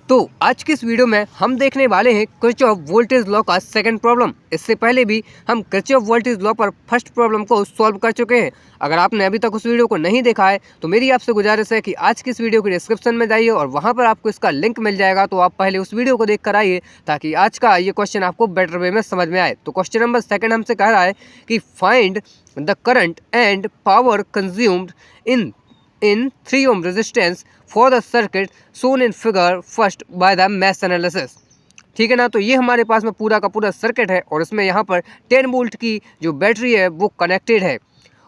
तो आज की इस वीडियो में हम देखने वाले हैं किरचॉफ वोल्टेज लॉ का सेकंड प्रॉब्लम। इससे पहले भी हम किरचॉफ वोल्टेज लॉ पर फर्स्ट प्रॉब्लम को सॉल्व कर चुके हैं। अगर आपने अभी तक उस वीडियो को नहीं देखा है तो मेरी आपसे गुजारिश है कि आज की इस वीडियो के डिस्क्रिप्शन में जाइए और वहां पर आपको इसका लिंक मिल जाएगा। तो आप पहले उस वीडियो को देख कर आइए ताकि आज का ये क्वेश्चन आपको बेटर वे में समझ में आए। तो क्वेश्चन नंबर सेकंड हमसे कह रहा है कि find the current and power consumed in 3 ohm resistance for the circuit shown in figure first by the mesh analysis। ठीक है ना। तो ये हमारे पास में पूरा का पूरा सर्किट है और इसमें यहाँ पर 10 वोल्ट की जो बैटरी है वो कनेक्टेड है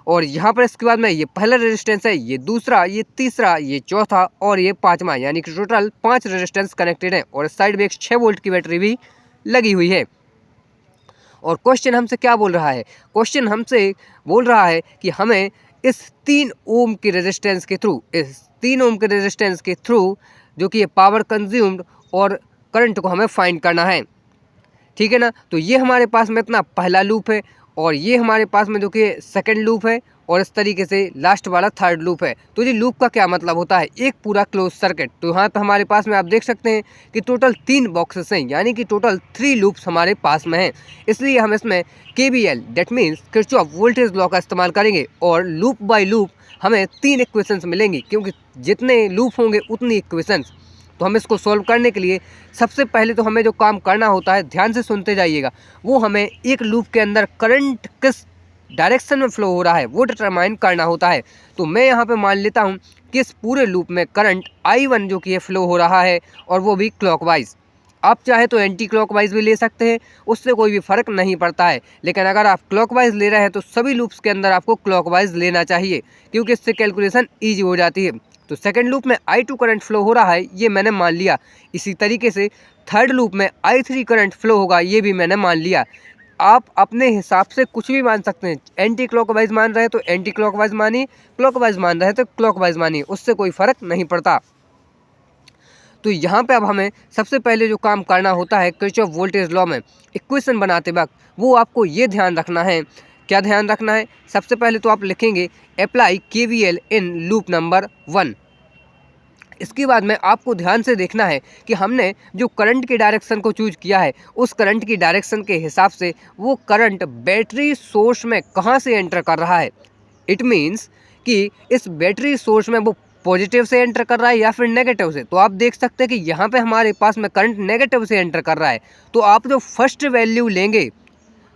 और यहाँ पर इसके बाद में ये पहला रेजिस्टेंस है, ये दूसरा, ये तीसरा, ये चौथा और ये पांचवा, यानी कि टोटल 5 रेजिस्टेंस कनेक्टेड है और इस साइड में एक 6 वोल्ट की बैटरी भी लगी हुई है। और क्वेश्चन हमसे क्या बोल रहा है? क्वेश्चन हमसे बोल रहा है कि हमें इस 3 ओम के रेजिस्टेंस के थ्रू जो कि ये पावर कंज्यूम्ड और करंट को हमें फाइंड करना है। ठीक है ना। तो ये हमारे पास में इतना पहला लूप है और ये हमारे पास में जो कि सेकंड लूप है और इस तरीके से लास्ट वाला थर्ड लूप है। तो ये लूप का क्या मतलब होता है? एक पूरा क्लोज सर्किट। तो यहाँ पर हमारे पास में आप देख सकते हैं कि टोटल 3 बॉक्सेस हैं, यानी कि टोटल 3 लूप्स हमारे पास में हैं। इसलिए हम इसमें KVL that means Kirchhoff voltage law का इस्तेमाल करेंगे और लूप बाय लूप हमें 3 इक्वेशंस मिलेंगी, क्योंकि जितने लूप होंगे उतनी इक्वेशंस। तो हम इसको सॉल्व करने के लिए सबसे पहले तो हमें जो काम करना होता है, ध्यान से सुनते जाइएगा, वो हमें एक लूप के अंदर करंट किस डायरेक्शन में फ्लो हो रहा है वो डिटरमाइन करना होता है। तो मैं यहाँ पे मान लेता हूँ कि इस पूरे लूप में करंट I1 जो कि ये फ्लो हो रहा है और वो भी क्लॉकवाइज। आप चाहे तो एंटी क्लॉकवाइज भी ले सकते हैं, उससे कोई भी फ़र्क नहीं पड़ता है। लेकिन अगर आप क्लॉकवाइज ले रहे हैं तो सभी लूप्स के अंदर आपको क्लॉकवाइज लेना चाहिए, क्योंकि इससे कैलकुलेशन ईजी हो जाती है। तो सेकंड लूप में I2 करंट फ्लो हो रहा है, ये मैंने मान लिया। इसी तरीके से थर्ड लूप में I3 करंट फ्लो होगा, ये भी मैंने मान लिया। आप अपने हिसाब से कुछ भी मान सकते हैं। एंटी क्लॉकवाइज मान रहे हैं तो एंटी क्लॉकवाइज मानिए, क्लॉकवाइज मान रहे हैं तो क्लॉकवाइज मानिए, उससे कोई फ़र्क नहीं पड़ता। तो यहाँ पे अब हमें सबसे पहले जो काम करना होता है किरचॉफ वोल्टेज लॉ में इक्वेशन बनाते वक्त, वो आपको ये ध्यान रखना है। क्या ध्यान रखना है? सबसे पहले तो आप लिखेंगे apply KVL in loop number 1। इसके बाद में आपको ध्यान से देखना है कि हमने जो करंट की डायरेक्शन को चूज किया है, उस करंट की डायरेक्शन के हिसाब से वो करंट बैटरी सोर्स में कहाँ से एंटर कर रहा है। इट मीन्स कि इस बैटरी सोर्स में वो पॉजिटिव से एंटर कर रहा है या फिर नेगेटिव से। तो आप देख सकते हैं कि यहाँ पे हमारे पास में करंट नेगेटिव से एंटर कर रहा है, तो आप जो फर्स्ट वैल्यू लेंगे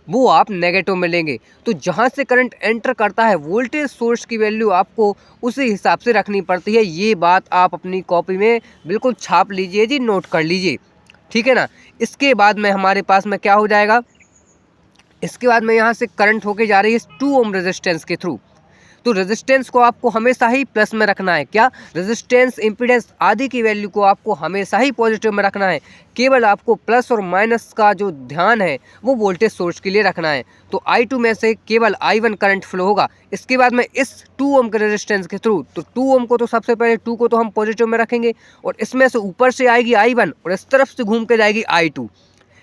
वो आप नेगेटिव में लेंगे। तो जहाँ से करंट एंटर करता है वोल्टेज सोर्स की वैल्यू आपको उसी हिसाब से रखनी पड़ती है। ये बात आप अपनी कॉपी में बिल्कुल छाप लीजिए जी, नोट कर लीजिए। ठीक है ना। इसके बाद में हमारे पास में क्या हो जाएगा? इसके बाद में यहाँ से करंट होके जा रही है 2 ओम रेजिस्टेंस के थ्रू। तो रेजिस्टेंस को आपको हमेशा ही प्लस में रखना है। क्या? रेजिस्टेंस, इम्पीडेंस आदि की वैल्यू को आपको हमेशा ही पॉजिटिव में रखना है। केवल आपको प्लस और माइनस का जो ध्यान है वो वोल्टेज सोर्स के लिए रखना है। तो I2 में से केवल I1 करंट फ्लो होगा। इसके बाद में इस 2 ओम के रेजिस्टेंस के थ्रू, तो 2 ओम को तो सबसे पहले 2 को तो हम पॉजिटिव में रखेंगे और इसमें से ऊपर से आएगी I1 और इस तरफ से घूम के जाएगी I2।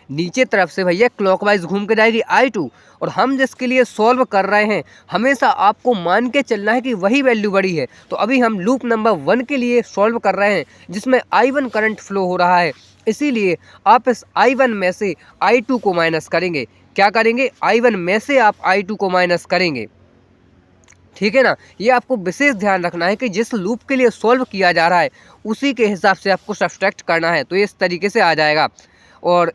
नीचे तरफ से भैया क्लॉकवाइज घूम के जाएगी I2। और हम जिसके लिए सॉल्व कर रहे हैं हमेशा आपको मान के चलना है कि वही वैल्यू बड़ी है। तो अभी हम लूप नंबर 1 के लिए सॉल्व कर रहे हैं जिसमें I1 करंट फ्लो हो रहा है, इसीलिए आप इस I1 में से I2 को माइनस करेंगे। क्या करेंगे? I1 में से आप I2 को माइनस करेंगे। ठीक है ना। ये आपको विशेष ध्यान रखना है कि जिस लूप के लिए सॉल्व किया जा रहा है उसी के हिसाब से आपको सब्सट्रैक्ट करना है। तो ये इस तरीके से आ जाएगा और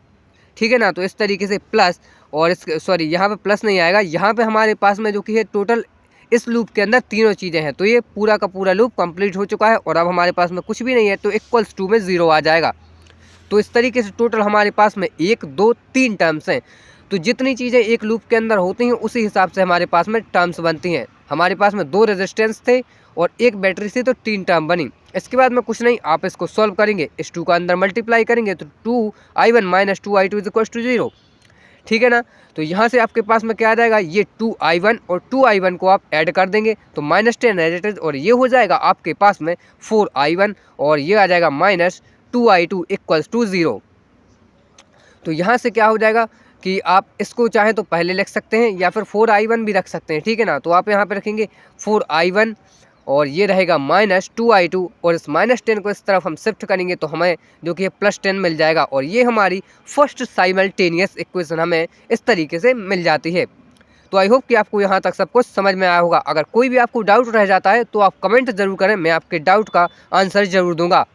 ठीक है ना। तो इस तरीके से प्लस और इस यहाँ पे प्लस नहीं आएगा, यहाँ पे हमारे पास में जो कि है टोटल इस लूप के अंदर तीनों चीज़ें हैं। तो ये पूरा का पूरा लूप कंप्लीट हो चुका है और अब हमारे पास में कुछ भी नहीं है, तो इक्वल्स टू में 0 आ जाएगा। तो इस तरीके से टोटल हमारे पास में 1 2 3 टर्म्स हैं। तो जितनी चीज़ें एक लूप के अंदर होती हैं उसी हिसाब से हमारे पास में टर्म्स बनती हैं। हमारे पास में 2 रेजिस्टेंस थे और 1 बैटरी से, तो 3 टर्म बनी। इसके बाद में कुछ नहीं, आप इसको सॉल्व करेंगे, इस 2 का अंदर मल्टीप्लाई करेंगे तो 2I1 minus 2I2 is equal to 0। ठीक है ना। तो यहाँ से आपके पास में क्या आ जाएगा? ये 2I1 और 2I1 को आप ऐड कर देंगे तो -10 एज और ये हो जाएगा आपके पास में 4I1 और ये आ जाएगा माइनस 2I2 इक्वल्स टू 0। तो यहाँ से क्या हो जाएगा कि आप इसको चाहे तो पहले लिख सकते हैं या फिर 4I1 भी रख सकते हैं। ठीक है ना। तो आप यहाँ पे रखेंगे 4I1 और ये रहेगा -2i2 और इस -10 को इस तरफ हम शिफ्ट करेंगे तो हमें जो कि +10 मिल जाएगा और ये हमारी फर्स्ट साइमल्टेनियस इक्वेशन हमें इस तरीके से मिल जाती है। तो आई होप कि आपको यहाँ तक सब कुछ समझ में आया होगा। अगर कोई भी आपको डाउट रह जाता है तो आप कमेंट ज़रूर करें, मैं आपके डाउट का आंसर ज़रूर दूंगा।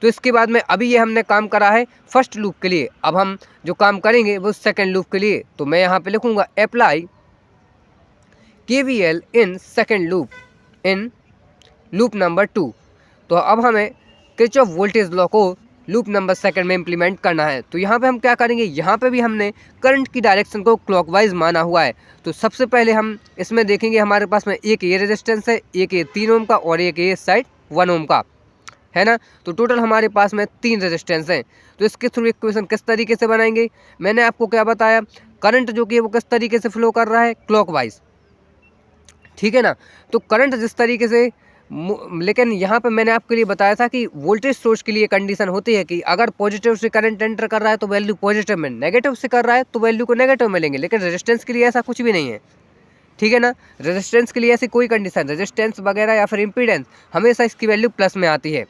तो इसके बाद में अभी ये हमने काम करा है फर्स्ट लूप के लिए, अब हम जो काम करेंगे वो सेकेंड लूप के लिए। तो मैं यहाँ पे लिखूँगा apply KVL in second loop in loop number 2। तो अब हमें किरचॉफ वोल्टेज लॉ को लूप नंबर सेकंड में इम्प्लीमेंट करना है। तो यहाँ पे हम क्या करेंगे, यहाँ पे भी हमने करंट की डायरेक्शन को क्लॉकवाइज माना हुआ है। तो सबसे पहले हम इसमें देखेंगे हमारे पास में एक ये रेजिस्टेंस है, एक ये 3 ओम का और एक ये साइड 1 ओम का है ना। तो टोटल हमारे पास में 3 रेजिस्टेंस हैं। तो इसके थ्रू इक्वेशन किस तरीके से बनाएंगे, मैंने आपको क्या बताया, करंट जो कि वो किस तरीके से फ्लो कर रहा है, क्लॉकवाइज, ठीक है ना। तो करंट जिस तरीके से, लेकिन यहाँ पे मैंने आपके लिए बताया था कि वोल्टेज सोर्स के लिए कंडीशन होती है कि अगर पॉजिटिव से करंट एंटर कर रहा है तो वैल्यू पॉजिटिव में, नेगेटिव से कर रहा है तो वैल्यू को नेगेटिव में लेंगे। लेकिन रेजिस्टेंस के लिए ऐसा कुछ भी नहीं है, ठीक है ना। रेजिस्टेंस के लिए ऐसी कोई कंडीशन, रेजिस्टेंस वगैरह या फिर इम्पीडेंस, हमेशा इसकी वैल्यू प्लस में आती है,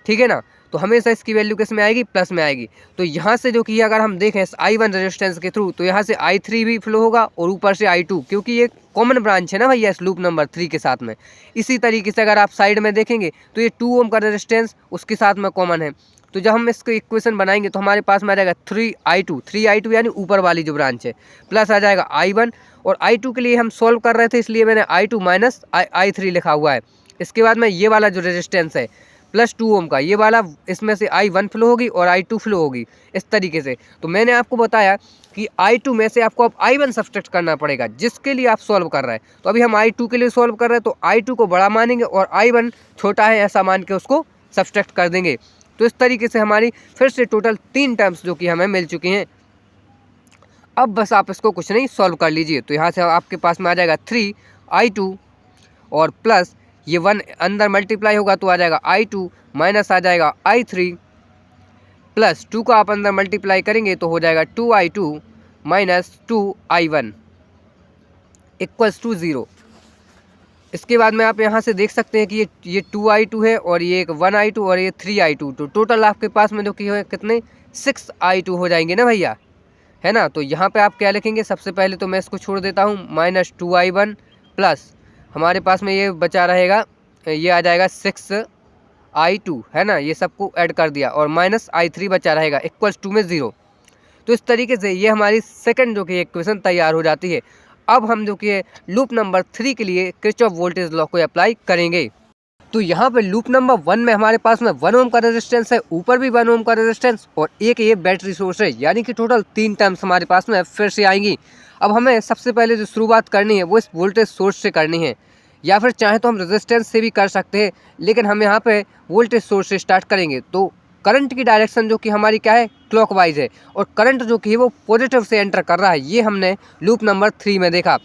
ठीक है ना। तो हमेशा इसकी वैल्यू किस में आएगी, प्लस में आएगी। तो यहाँ से जो कि अगर हम देखें I1 रेजिस्टेंस के थ्रू, तो यहाँ से I3 भी फ्लो होगा और ऊपर से I2, क्योंकि ये कॉमन ब्रांच है ना भैया इस लूप नंबर 3 के साथ में। इसी तरीके से अगर आप साइड में देखेंगे तो ये 2 ओम का रेजिस्टेंस उसके साथ में कॉमन है। तो जब हम इसको इक्वेशन बनाएंगे तो हमारे पास में आ जाएगा 3i2 यानी ऊपर वाली जो ब्रांच है, प्लस आ जाएगा I1। और I2 के लिए हम सॉल्व कर रहे थे इसलिए मैंने I2 माइनस I3 लिखा हुआ है। इसके बाद में ये वाला जो रेजिस्टेंस है +2 ओम का, ये वाला इसमें से I1 फ्लो होगी और I2 फ्लो होगी इस तरीके से। तो मैंने आपको बताया कि I2 में से आपको अब I1 सब्सट्रैक्ट करना पड़ेगा जिसके लिए आप सॉल्व कर रहे हैं। तो अभी हम I2 के लिए सॉल्व कर रहे हैं तो I2 को बड़ा मानेंगे और I1 छोटा है ऐसा मान के उसको सब्सट्रैक्ट कर देंगे। तो इस तरीके से हमारी फिर से टोटल 3 टर्म्स जो कि हमें मिल चुकी हैं। अब बस आप इसको कुछ नहीं सॉल्व कर लीजिए। तो यहाँ से आपके पास में आ जाएगा 3i2 और प्लस ये 1 अंदर मल्टीप्लाई होगा तो आ जाएगा I2 माइनस आ जाएगा I3 प्लस 2 का आप अंदर मल्टीप्लाई करेंगे तो हो जाएगा 2i2 minus 2i1 equals to 0। इसके बाद में आप यहाँ से देख सकते हैं कि ये 2i2 है और ये एक 1i2 और ये 3i2। तो टोटल आपके पास में जो कि है कितने 6i2 हो जाएंगे ना भैया, है ना। तो यहाँ पे आप क्या लिखेंगे, सबसे पहले तो मैं इसको छोड़ देता हूँ, -2i1 प्लस हमारे पास में ये बचा रहेगा, ये आ जाएगा 6i2, है ना। ये सबको ऐड कर दिया और -i3 बचा रहेगा इक्वल्स टू में 0। तो इस तरीके से ये हमारी सेकंड जो कि इक्वेशन तैयार हो जाती है। अब हम जो कि लूप नंबर 3 के लिए किरचॉफ वोल्टेज लॉ को अप्लाई करेंगे। तो यहाँ पे लूप नंबर 1 में हमारे पास में 1 ओम का रेजिस्टेंस है, ऊपर भी 1 ओम का रेजिस्टेंस और एक ये बैटरी सोर्स है, यानी कि टोटल 3 टर्म्स हमारे पास में फिर से आएंगी। अब हमें सबसे पहले जो शुरुआत करनी है वो इस वोल्टेज सोर्स से करनी है, या फिर चाहे तो हम रेजिस्टेंस से भी कर सकते हैं, लेकिन हम यहाँ पे वोल्टेज सोर्स से स्टार्ट करेंगे। तो करंट की डायरेक्शन जो कि हमारी क्या है, क्लॉकवाइज है, और करंट जो कि वो पॉजिटिव से एंटर कर रहा है। ये हमने लूप नंबर 3 में देखा,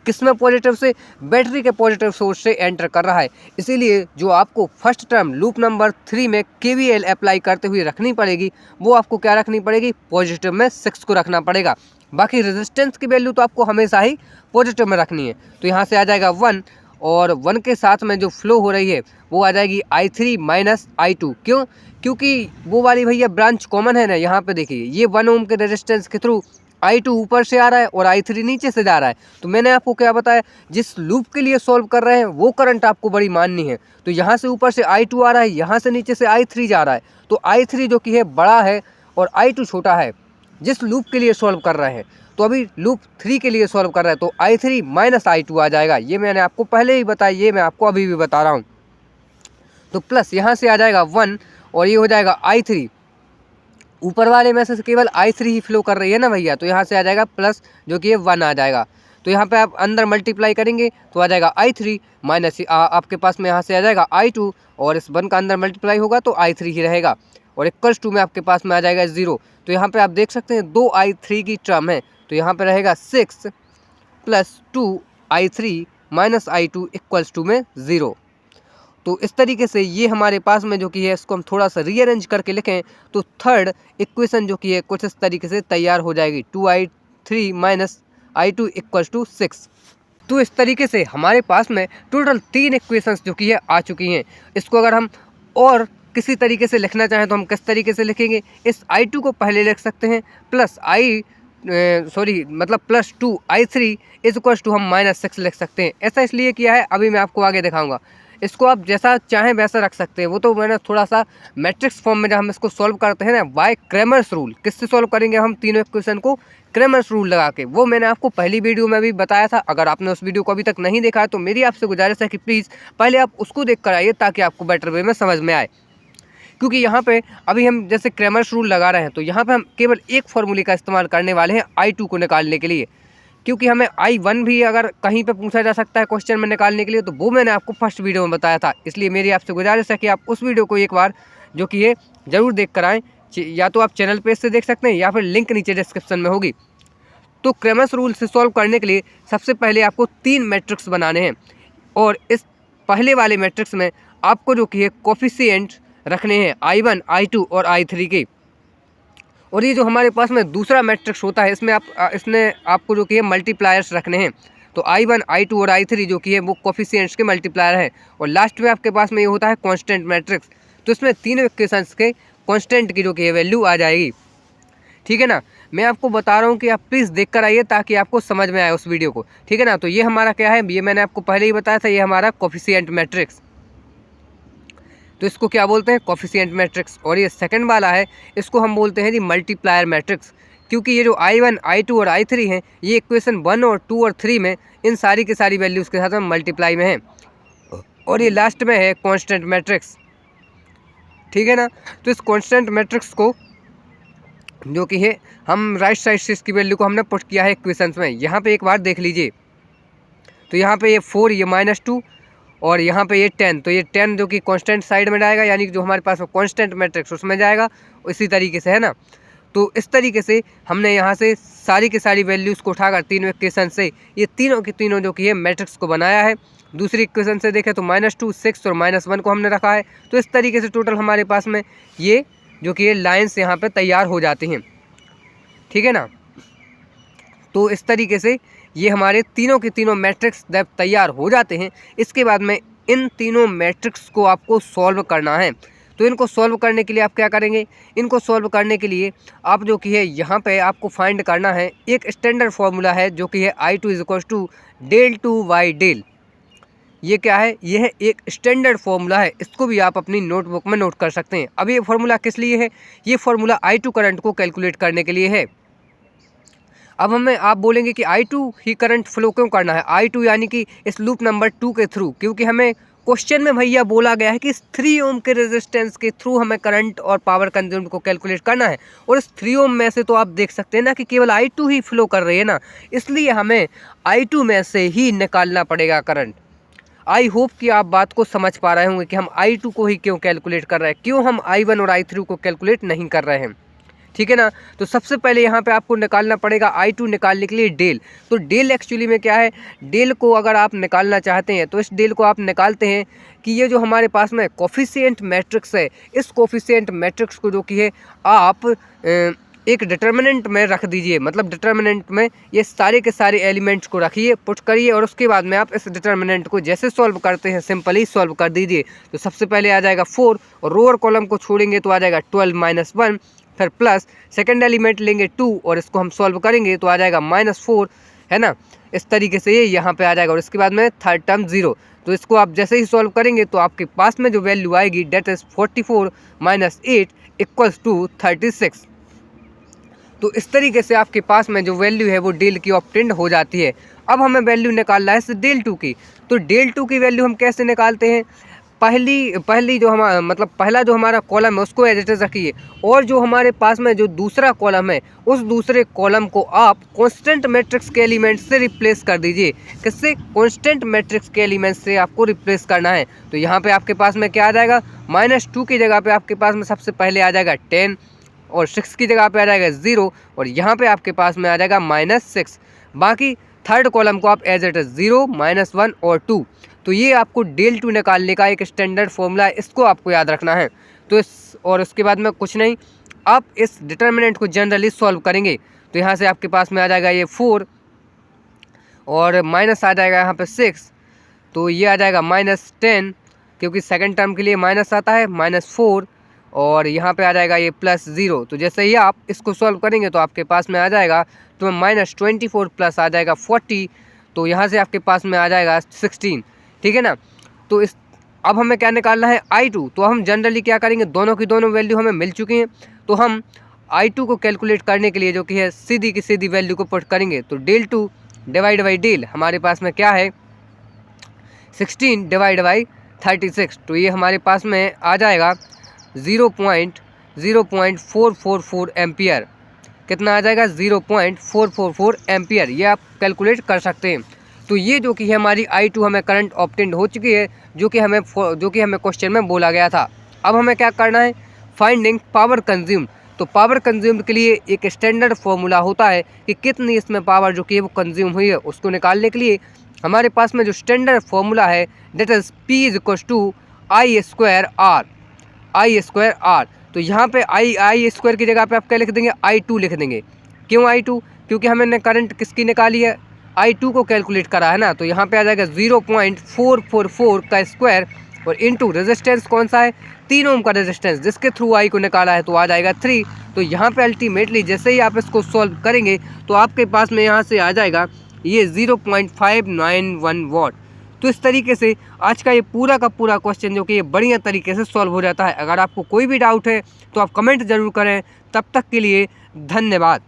किसमें पॉजिटिव से, बैटरी के पॉजिटिव सोर्स से एंटर कर रहा है। इसीलिए जो आपको फर्स्ट टर्म लूप नंबर 3 में KVL अप्लाई करते हुए रखनी पड़ेगी वो आपको क्या रखनी पड़ेगी, पॉजिटिव में 6 को रखना पड़ेगा। बाकी रेजिस्टेंस की वैल्यू तो आपको हमेशा ही पॉजिटिव में रखनी है। तो यहाँ से आ जाएगा 1 और 1 के साथ में जो फ्लो हो रही है वो आ जाएगी I3 माइनस I2। क्यों, क्योंकि वो वाली भैया ब्रांच कॉमन है ना। यहाँ पे देखिए ये 1 ओम के रेजिस्टेंस के थ्रू I2 ऊपर से आ रहा है और I3 नीचे से जा रहा है। तो मैंने आपको क्या बताया, जिस लूप के लिए सॉल्व कर रहे हैं वो करंट आपको बड़ी माननी है। तो यहाँ से ऊपर से I2 आ रहा है, यहाँ से नीचे से I3 जा रहा है। तो I3 जो कि है बड़ा है और I2 छोटा है जिस लूप के लिए सॉल्व कर रहे हैं। तो अभी लूप 3 के लिए सॉल्व कर रहे हैं तो I3 माइनस I2 आ जाएगा। ये मैंने आपको पहले ही बताया, ये मैं आपको अभी भी बता रहा हूँ। तो प्लस यहाँ से आ जाएगा 1 और ये हो जाएगा I3, ऊपर वाले में से केवल I3 ही फ्लो कर रही है ना भैया। तो यहाँ से आ जाएगा प्लस जो कि 1 आ जाएगा। तो यहाँ पे आप अंदर मल्टीप्लाई करेंगे तो आ जाएगा I3 माइनस आपके पास में यहाँ से आ जाएगा I2 और इस 1 का अंदर मल्टीप्लाई होगा तो I3 ही रहेगा और इक्वल्स टू में आपके पास में आ जाएगा 0। तो यहाँ पे आप देख सकते हैं 2 I3 की टर्म है। तो यहाँ पे रहेगा 6 plus 2 I3 minus I2 equals to में 0। तो इस तरीके से ये हमारे पास में जो कि है इसको हम थोड़ा सा रीअरेंज करके लिखें तो थर्ड इक्वेशन जो कि है कुछ इस तरीके से तैयार हो जाएगी, 2I3 minus I2 equals to 6। तो इस तरीके से हमारे पास में टोटल 3 इक्वेशंस जो कि है आ चुकी हैं। इसको अगर हम और किसी तरीके से लिखना चाहें तो हम किस तरीके से लिखेंगे, इस I2 को पहले लिख सकते हैं plus +2 I3 is equal to हम -6 लिख सकते हैं। ऐसा इसलिए किया है, अभी मैं आपको आगे दिखाऊंगा। इसको आप जैसा चाहें वैसा रख सकते हैं, वो तो मैंने थोड़ा सा मैट्रिक्स फॉर्म में जब हम इसको सॉल्व करते हैं ना बाय क्रैमर्स रूल, किससे सॉल्व करेंगे हम तीनों इक्वेशन को, क्रैमर्स रूल लगा के, वो मैंने आपको पहली वीडियो में भी बताया था। अगर आपने उस वीडियो को अभी तक नहीं देखा है तो मेरी आपसे गुजारिश है कि प्लीज़ पहले आप उसको देख कर आइए ताकि आपको बेटर वे में समझ में आए। क्योंकि यहाँ पे अभी हम जैसे क्रैमर्स रूल लगा रहे हैं तो यहाँ पे हम केवल एक फॉर्मूले का इस्तेमाल करने वाले हैं I2 को निकालने के लिए, क्योंकि हमें I1 भी अगर कहीं पे पूछा जा सकता है क्वेश्चन में निकालने के लिए, तो वो मैंने आपको फर्स्ट वीडियो में बताया था। इसलिए मेरी आपसे गुजारिश है कि आप उस वीडियो को एक बार जो कि ये ज़रूर देख कर आएँ, या तो आप चैनल पेज से देख सकते हैं या फिर लिंक नीचे डिस्क्रिप्शन में होगी। तो क्रैमर्स रूल से सॉल्व करने के लिए सबसे पहले आपको 3 मैट्रिक्स बनाने हैं, और इस पहले वाले मैट्रिक्स में आपको जो कि है कोफिशिएंट रखने हैं I1, I2 और I3 के। और ये जो हमारे पास में दूसरा मैट्रिक्स होता है इसमें आपको जो कि है मल्टीप्लायर्स रखने हैं। तो I1, I2 और I3 जो कि है वो कोफिशिएंट्स के मल्टीप्लायर हैं। और लास्ट में आपके पास में ये होता है कांस्टेंट मैट्रिक्स। तो इसमें तीनों इक्वेशंस के कांस्टेंट की जो कि है वैल्यू आ जाएगी। ठीक है ना, मैं आपको बता रहा हूँ कि आप प्लीज़ देख कर आइए ताकि आपको समझ में आए उस वीडियो को। ठीक है ना, तो ये हमारा क्या है, ये मैंने आपको पहले ही बताया था, ये हमारा कोफिशिएंट मैट्रिक्स। तो इसको क्या बोलते हैं, कोफिशिएंट मैट्रिक्स। और ये सेकंड वाला है, इसको हम बोलते हैं जी मल्टीप्लायर मैट्रिक्स, क्योंकि ये जो I1, I2 और I3 हैं ये इक्वेशन 1 और 2 और 3 में इन सारी की सारी वैल्यूज़ के साथ में मल्टीप्लाई में है। और ये लास्ट में है कांस्टेंट मैट्रिक्स। ठीक है ना, तो इस कांस्टेंट मैट्रिक्स को जो कि है हम राइट साइड से इसकी वैल्यू को हमने पुट किया है इक्वेशंस में। यहाँ पे एक बार देख लीजिए, तो यहाँ पे ये 4, ये -2 और यहाँ पे ये 10, तो ये 10 जो कि कांस्टेंट साइड में जाएगा, यानी कि जो हमारे पास कांस्टेंट मैट्रिक्स उसमें जाएगा। इसी तरीके से है ना, तो इस तरीके से हमने यहाँ से सारी की सारी वैल्यूज़ को उठाकर तीनों इक्वेशन से ये तीनों के तीनों जो कि है मैट्रिक्स को बनाया है। दूसरी इक्वेशन से देखें तो -2, 6 और -1 को हमने रखा है। तो इस तरीके से टोटल हमारे पास में ये जो कि ये लाइन्स यहाँ पे तैयार हो जाती हैं। ठीक है ना, तो इस तरीके से ये हमारे तीनों के तीनों मैट्रिक्स जब तैयार हो जाते हैं, इसके बाद में इन तीनों मैट्रिक्स को आपको सॉल्व करना है। तो इनको सॉल्व करने के लिए आप क्या करेंगे, इनको सॉल्व करने के लिए आप जो कि है यहाँ पे आपको फाइंड करना है एक स्टैंडर्ड फार्मूला है जो कि है I2 = del 2 y del। ये क्या है, ये है एक स्टैंडर्ड फार्मूला है, इसको भी आप अपनी नोटबुक में नोट कर सकते हैं। अब ये फार्मूला किस लिए है, ये फार्मूला I2 करंट को कैलकुलेट करने के लिए है। अब आप बोलेंगे कि I2 ही करंट फ्लो क्यों करना है, I2 यानी कि इस लूप नंबर 2 के थ्रू, क्योंकि हमें क्वेश्चन में भैया बोला गया है कि इस 3 ओम के रेजिस्टेंस के थ्रू हमें करंट और पावर कंज्यूम्ड को कैलकुलेट करना है। और इस 3 ओम में से तो आप देख सकते हैं ना कि केवल I2 ही फ्लो कर रही है ना, इसलिए हमें I2 में से ही निकालना पड़ेगा करंट। आई होप कि आप बात को समझ पा रहे होंगे कि हम I2 को ही क्यों कैलकुलेट कर रहे हैं, क्यों हम I1 और I3 को कैलकुलेट नहीं कर रहे हैं। ठीक है ना, तो सबसे पहले यहाँ पे आपको निकालना पड़ेगा I2 निकालने के लिए डेल। तो डेल एक्चुअली में क्या है, डेल को अगर आप निकालना चाहते हैं तो इस डेल को आप निकालते हैं कि ये जो हमारे पास में कोफिशिएंट मैट्रिक्स है, इस कोफिशिएंट मैट्रिक्स को जो कि है आप एक डिटर्मिनेंट में रख दीजिए। मतलब डिटर्मिनेंट में ये सारे के सारे एलिमेंट्स को रखिए, पुट करिए, और उसके बाद में आप इस डिटर्मिनेंट को जैसे सॉल्व करते हैं सिंपली सॉल्व कर दीजिए। तो सबसे पहले आ जाएगा 4 और रोअर कॉलम को छोड़ेंगे तो आ जाएगा 12 - 1, फिर प्लस सेकेंड एलिमेंट लेंगे 2 और इसको हम सॉल्व करेंगे तो आ जाएगा -4, है ना। इस तरीके से ये यहाँ पे आ जाएगा और इसके बाद में थर्ड टर्म 0। तो इसको आप जैसे ही सॉल्व करेंगे तो आपके पास में जो वैल्यू आएगी डेट इज़ 44 - 8 = 36। तो इस तरीके से आपके पास में जो वैल्यू है वो डेल की ऑब्टेन्ड हो जाती है। अब हमें वैल्यू निकालना है इस डेल 2 की। तो डेल 2 की वैल्यू हम कैसे निकालते हैं, पहली जो हमारा मतलब पहला जो हमारा कॉलम है उसको एज इट इज रखिए, और जो हमारे पास में जो दूसरा कॉलम है उस दूसरे कॉलम को आप कांस्टेंट मैट्रिक्स के एलिमेंट से रिप्लेस कर दीजिए। किससे, कांस्टेंट मैट्रिक्स के एलिमेंट से आपको रिप्लेस करना है। तो यहाँ पे आपके पास में क्या आ जाएगा, -2 की जगह पे आपके पास में सबसे पहले आ जाएगा 10 और 6 की जगह पे आ जाएगा 0 और यहाँ पे आपके पास में आ जाएगा -6। बाकी थर्ड कॉलम को आप एज इट इज 0, -1 और 2। तो ये आपको डेल 2 निकालने का एक स्टैंडर्ड फॉर्मूला है, इसको आपको याद रखना है। तो और उसके बाद में कुछ नहीं, आप इस डिटर्मिनेंट को जनरली सॉल्व करेंगे तो यहाँ से आपके पास में आ जाएगा ये 4 और माइनस आ जाएगा यहाँ पे 6, तो ये आ जाएगा -10, क्योंकि सेकंड टर्म के लिए माइनस आता है, -4, और यहाँ पे आ जाएगा ये +0। तो जैसे ही आप इसको सॉल्व करेंगे तो आपके पास में आ जाएगा, तो -24 प्लस आ जाएगा 40, तो यहाँ से आपके पास में आ जाएगा 16, ठीक है ना। तो इस अब हमें क्या निकालना है, I2। तो हम जनरली क्या करेंगे, दोनों की दोनों वैल्यू हमें मिल चुकी हैं, तो हम I2 को कैलकुलेट करने के लिए जो कि है सीधी की सीधी वैल्यू को पुट करेंगे। तो del 2 डिवाइड बाई del हमारे पास में क्या है, 16 डिवाइड बाई 36, तो ये हमारे पास में आ जाएगा 0.0444 एम्पियर। कितना आ जाएगा, 0.444 एम्पियर, ये आप कैलकुलेट कर सकते हैं। तो ये जो कि है हमारी I2 हमें करंट ऑब्टेंड हो चुकी है, जो कि हमें क्वेश्चन में बोला गया था। अब हमें क्या करना है, फाइंडिंग पावर कंज्यूम्ड। तो पावर कंज्यूम्ड के लिए एक स्टैंडर्ड फॉर्मूला होता है कि कितनी इसमें पावर जो कि है वो कंज्यूम हुई है, उसको निकालने के लिए हमारे पास में जो स्टैंडर्ड फॉर्मूला है that is P = I² R। तो यहाँ पे I² की जगह पे आप क्या लिख देंगे, I2 लिख देंगे। क्यों I2, क्योंकि हमने करंट किसकी निकाली है, I2 को कैलकुलेट करा है ना। तो यहाँ पे आ जाएगा 0.444 का स्क्वायर और इनटू रेजिस्टेंस कौन सा है, 3 ओम का रेजिस्टेंस, जिसके थ्रू I को निकाला है, तो आ जाएगा 3। तो यहाँ पे अल्टीमेटली जैसे ही आप इसको सॉल्व करेंगे तो आपके पास में यहाँ से आ जाएगा ये 0.591 वाट। तो इस तरीके से आज का ये पूरा का पूरा क्वेश्चन जो कि ये बढ़िया तरीके से सॉल्व हो जाता है। अगर आपको कोई भी डाउट है तो आप कमेंट ज़रूर करें। तब तक के लिए धन्यवाद।